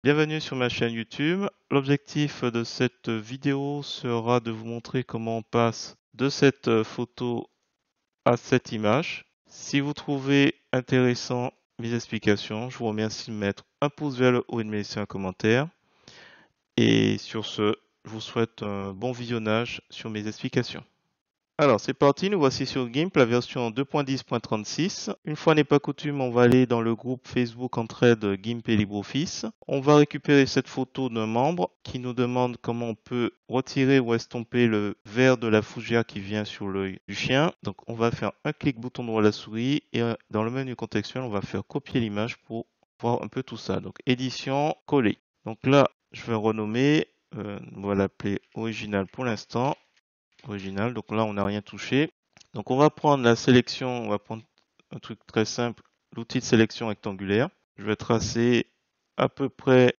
Bienvenue sur ma chaîne YouTube. L'objectif de cette vidéo sera de vous montrer comment on passe de cette photo à cette image. Si vous trouvez intéressant mes explications, je vous remercie de mettre un pouce vers le haut et de me laisser un commentaire. Et sur ce, je vous souhaite un bon visionnage sur mes explications. Alors, c'est parti, nous voici sur GIMP, la version 2.10.36. Une fois n'est pas coutume, on va aller dans le groupe Facebook Entraide GIMP et LibreOffice. On va récupérer cette photo d'un membre qui nous demande comment on peut retirer ou estomper le vert de la fougère qui vient sur l'œil du chien. Donc, on va faire un clic bouton droit de la souris et dans le menu contextuel, on va faire copier l'image pour voir un peu tout ça. Donc, édition, coller. Donc là, je vais renommer, on va l'appeler original pour l'instant. Original. Donc là, on n'a rien touché. Donc on va prendre la sélection, on va prendre un truc très simple, l'outil de sélection rectangulaire. Je vais tracer à peu près,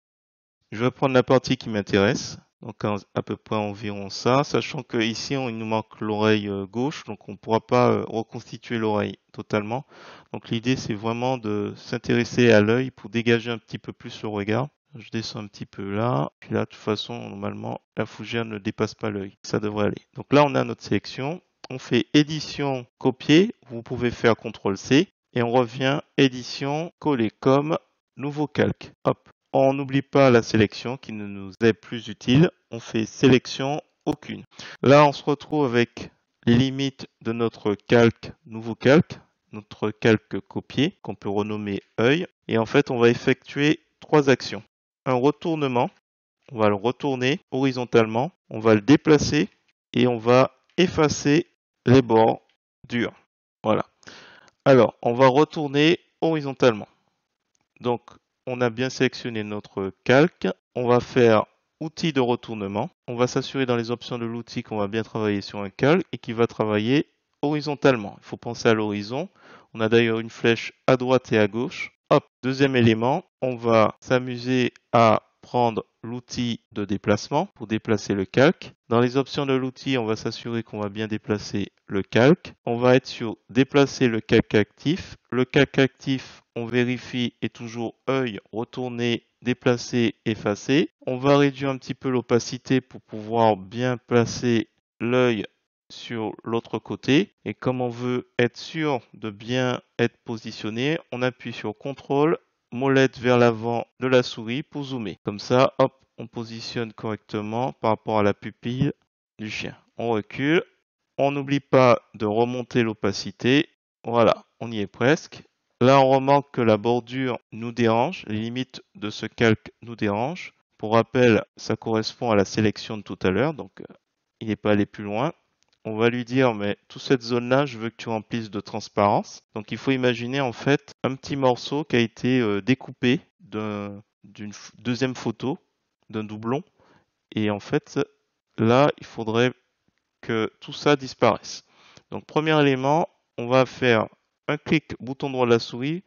je vais prendre la partie qui m'intéresse. Donc à peu près environ ça, sachant que ici il nous manque l'oreille gauche, donc on ne pourra pas reconstituer l'oreille totalement. Donc l'idée c'est vraiment de s'intéresser à l'œil pour dégager un petit peu plus le regard. Je descends un petit peu là, puis là de toute façon normalement la fougère ne dépasse pas l'œil, ça devrait aller. Donc là on a notre sélection, on fait édition copier, vous pouvez faire CTRL-C et on revient édition coller comme nouveau calque. Hop, on n'oublie pas la sélection qui ne nous est plus utile, on fait sélection aucune. Là on se retrouve avec les limites de notre calque, nouveau calque, notre calque copier qu'on peut renommer œil et en fait on va effectuer trois actions. Un retournement, on va le retourner horizontalement, on va le déplacer et on va effacer les bords durs. Voilà. Alors, on va retourner horizontalement. Donc, on a bien sélectionné notre calque. On va faire outil de retournement. On va s'assurer dans les options de l'outil qu'on va bien travailler sur un calque et qu'il va travailler horizontalement. Il faut penser à l'horizon. On a d'ailleurs une flèche à droite et à gauche. Hop, deuxième élément, on va s'amuser à prendre l'outil de déplacement pour déplacer le calque. Dans les options de l'outil, on va s'assurer qu'on va bien déplacer le calque. On va être sur déplacer le calque actif. Le calque actif, on vérifie, est toujours œil, retourner, déplacer, effacer. On va réduire un petit peu l'opacité pour pouvoir bien placer l'œil sur l'autre côté. Et comme on veut être sûr de bien être positionné, on appuie sur CTRL, molette vers l'avant de la souris pour zoomer. Comme ça, hop, on positionne correctement par rapport à la pupille du chien. On recule. On n'oublie pas de remonter l'opacité. Voilà, on y est presque. Là, on remarque que la bordure nous dérange. Les limites de ce calque nous dérangent. Pour rappel, ça correspond à la sélection de tout à l'heure. Donc, il n'est pas allé plus loin. On va lui dire, mais toute cette zone-là, je veux que tu remplisses de transparence. Donc il faut imaginer en fait un petit morceau qui a été découpé d'une deuxième photo, d'un doublon. Et en fait, là, il faudrait que tout ça disparaisse. Donc premier élément, on va faire un clic bouton droit de la souris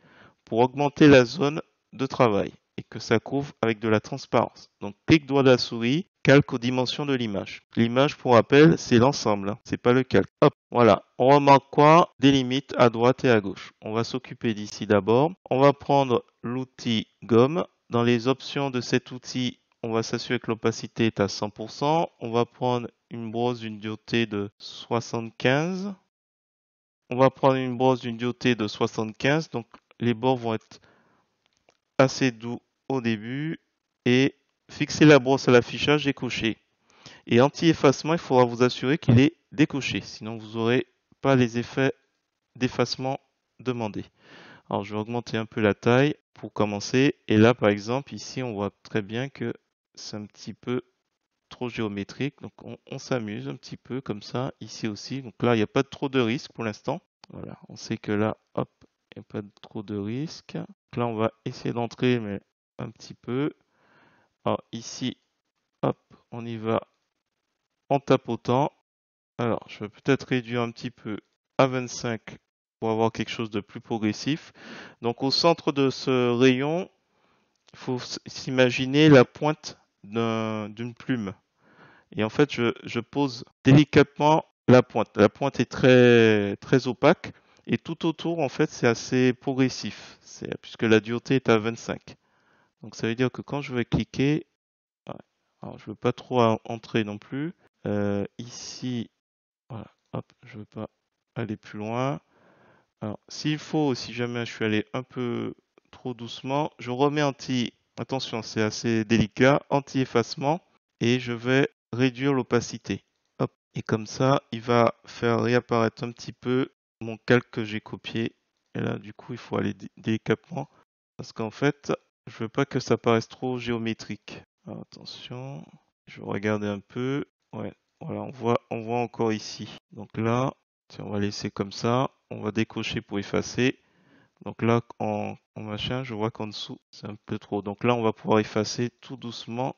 pour augmenter la zone de travail et que ça couvre avec de la transparence. Donc clic droit de la souris, calque aux dimensions de l'image. L'image, pour rappel, c'est l'ensemble, hein, c'est pas le calque. Hop, voilà. On remarque quoi? Des limites à droite et à gauche. On va s'occuper d'ici d'abord. On va prendre l'outil gomme. Dans les options de cet outil, on va s'assurer que l'opacité est à 100%. On va prendre une brosse d'une dureté de 75. On va prendre une brosse d'une dureté de 75. Donc les bords vont être assez doux au début et fixer la brosse à l'affichage et cocher. Et anti-effacement, il faudra vous assurer qu'il est décoché, sinon vous n'aurez pas les effets d'effacement demandés. Alors je vais augmenter un peu la taille pour commencer. Et là par exemple, ici on voit très bien que c'est un petit peu trop géométrique. Donc on s'amuse un petit peu comme ça, ici aussi. Donc là, il n'y a pas trop de risque pour l'instant. Voilà, on sait que là, hop, il n'y a pas trop de risque. Donc là, on va essayer d'entrer, mais un petit peu. Alors ici, hop, on y va en tapotant. Alors, je vais peut-être réduire un petit peu à 25 pour avoir quelque chose de plus progressif. Donc au centre de ce rayon, il faut s'imaginer la pointe d'une plume. Et en fait, je pose délicatement la pointe. La pointe est très, très opaque. Et tout autour, en fait, c'est assez progressif. Puisque la dureté est à 25. Donc ça veut dire que quand je vais cliquer, alors je veux pas trop entrer non plus. Ici, voilà, hop, je veux pas aller plus loin. Alors, s'il faut, si jamais je suis allé un peu trop doucement, je remets attention, c'est assez délicat, anti-effacement, et je vais réduire l'opacité. Hop, et comme ça, il va faire réapparaître un petit peu mon calque que j'ai copié. Et là, du coup, il faut aller délicatement, parce qu'en fait, je veux pas que ça paraisse trop géométrique. Alors, attention, je vais regarder un peu. Ouais, voilà, on voit encore ici. Donc là, tiens, on va laisser comme ça. On va décocher pour effacer. Donc là, en machin, je vois qu'en dessous, c'est un peu trop. Donc là, on va pouvoir effacer tout doucement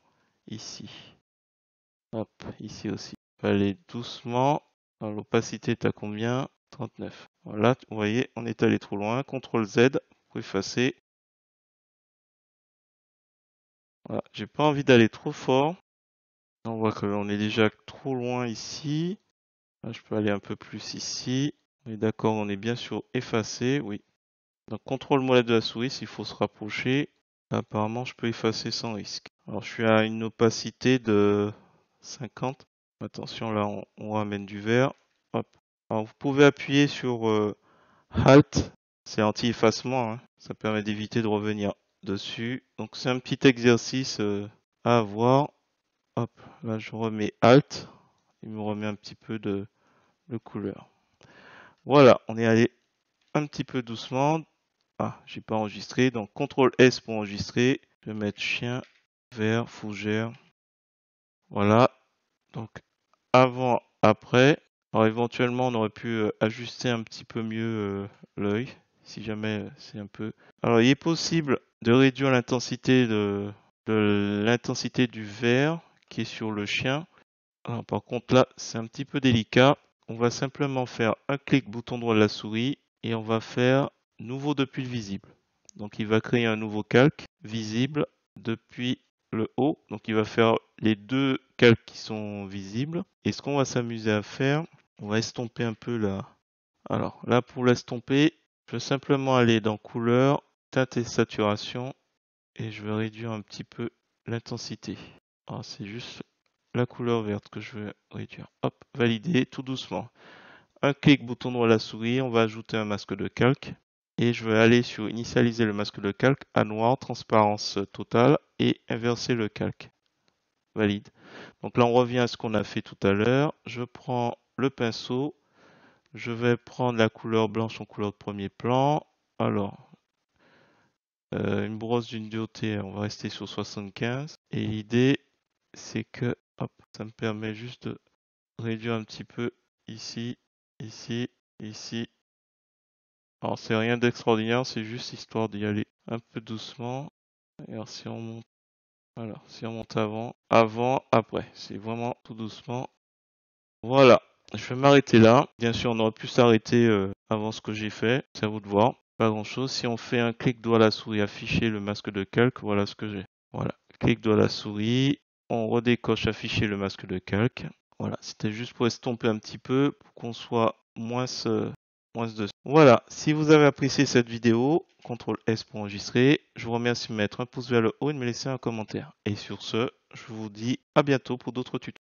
ici. Hop, ici aussi. On va aller doucement. L'opacité est à combien? 39. Voilà, vous voyez, on est allé trop loin. CTRL Z pour effacer. Voilà, j'ai pas envie d'aller trop fort. On voit que l'on est déjà trop loin ici. Là, je peux aller un peu plus ici. On est d'accord, on est bien sur effacer, oui. Donc contrôle molette de la souris s'il faut se rapprocher. Apparemment, je peux effacer sans risque. Alors, je suis à une opacité de 50. Attention, là, on ramène du vert. Hop. Alors, vous pouvez appuyer sur Alt. C'est anti-effacement, hein. Ça permet d'éviter de revenir dessus. Donc, c'est un petit exercice à avoir. Hop, là, je remets Alt. Il me remet un petit peu de couleur. Voilà, on est allé un petit peu doucement. Ah, j'ai pas enregistré, donc CTRL S pour enregistrer. Je vais mettre chien, vert, fougère. Voilà, donc avant, après. Alors éventuellement, on aurait pu ajuster un petit peu mieux l'œil, si jamais c'est un peu. Alors il est possible de réduire l'intensité de l'intensité du vert qui est sur le chien. Alors, par contre là, c'est un petit peu délicat. On va simplement faire un clic bouton droit de la souris et on va faire nouveau depuis le visible. Donc il va créer un nouveau calque visible depuis le haut. Donc il va faire les deux calques qui sont visibles. Et ce qu'on va s'amuser à faire, on va estomper un peu là. Alors là pour l'estomper, je vais simplement aller dans couleur, teinte et saturation et je vais réduire un petit peu l'intensité. Alors c'est juste la couleur verte que je vais réduire. Hop, valider tout doucement. Un clic bouton droit de la souris, on va ajouter un masque de calque. Et je vais aller sur initialiser le masque de calque à noir, transparence totale et inverser le calque. Valide. Donc là on revient à ce qu'on a fait tout à l'heure. Je prends le pinceau. Je vais prendre la couleur blanche en couleur de premier plan. Alors, une brosse d'une duotée, on va rester sur 75. Et l'idée, c'est que, hop, ça me permet juste de réduire un petit peu ici, ici, ici. Alors c'est rien d'extraordinaire, c'est juste histoire d'y aller un peu doucement. Et alors si on monte, voilà, si on monte avant, après, c'est vraiment tout doucement. Voilà, je vais m'arrêter là. Bien sûr, on aurait pu s'arrêter avant ce que j'ai fait, c'est à vous de voir. Pas grand chose. Si on fait un clic droit à la souris, afficher le masque de calque, voilà ce que j'ai. Voilà, clic droit à la souris, on redécoche afficher le masque de calque. Voilà, c'était juste pour estomper un petit peu, pour qu'on soit moins dessus. Voilà, si vous avez apprécié cette vidéo, CTRL S pour enregistrer. Je vous remercie de mettre un pouce vers le haut et de me laisser un commentaire. Et sur ce, je vous dis à bientôt pour d'autres tutos.